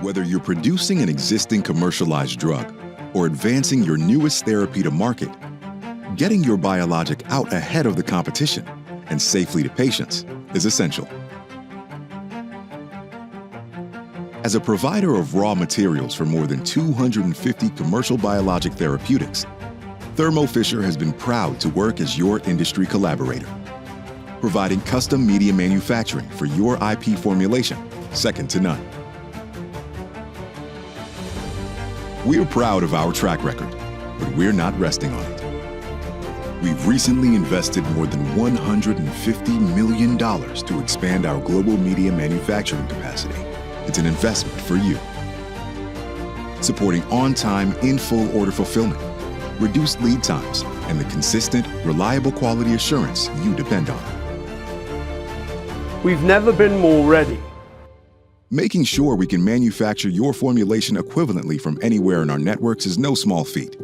Whether you're producing an existing commercialized drug or advancing your newest therapy to market, getting your biologic out ahead of the competition and safely to patients is essential. As a provider of raw materials for more than 250 commercial biologic therapeutics, Thermo Fisher has been proud to work as your industry collaborator, providing custom media manufacturing for your IP formulation, second to none. We're proud of our track record, but we're not resting on it. We've recently invested more than $150 million to expand our global media manufacturing capacity. It's an investment for you. Supporting on-time, in-full order fulfillment, reduced lead times, and the consistent, reliable quality assurance you depend on. We've never been more ready. Making sure we can manufacture your formulation equivalently from anywhere in our networks is no small feat,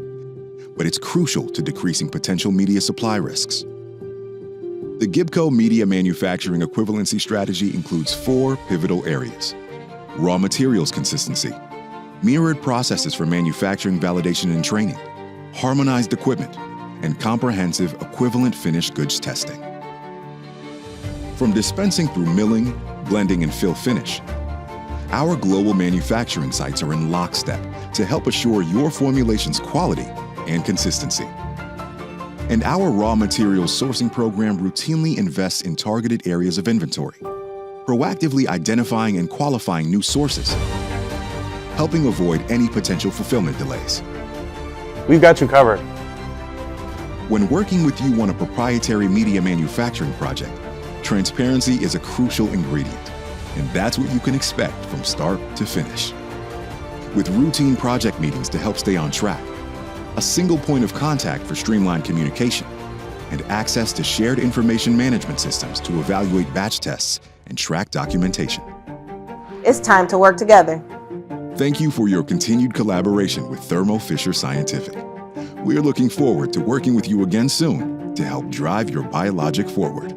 but it's crucial to decreasing potential media supply risks. The Gibco media manufacturing equivalency strategy includes 4 pivotal areas: raw materials consistency, mirrored processes for manufacturing validation and training, harmonized equipment, and comprehensive equivalent finished goods testing. From dispensing through milling, blending, and fill finish, our global manufacturing sites are in lockstep to help assure your formulation's quality and consistency. And our raw materials sourcing program routinely invests in targeted areas of inventory, proactively identifying and qualifying new sources, helping avoid any potential fulfillment delays. We've got you covered. When working with you on a proprietary media manufacturing project, transparency is a crucial ingredient, and that's what you can expect from start to finish. With routine project meetings to help stay on track, a single point of contact for streamlined communication, and access to shared information management systems to evaluate batch tests and track documentation. It's time to work together. Thank you for your continued collaboration with Thermo Fisher Scientific. We're looking forward to working with you again soon to help drive your biologic forward.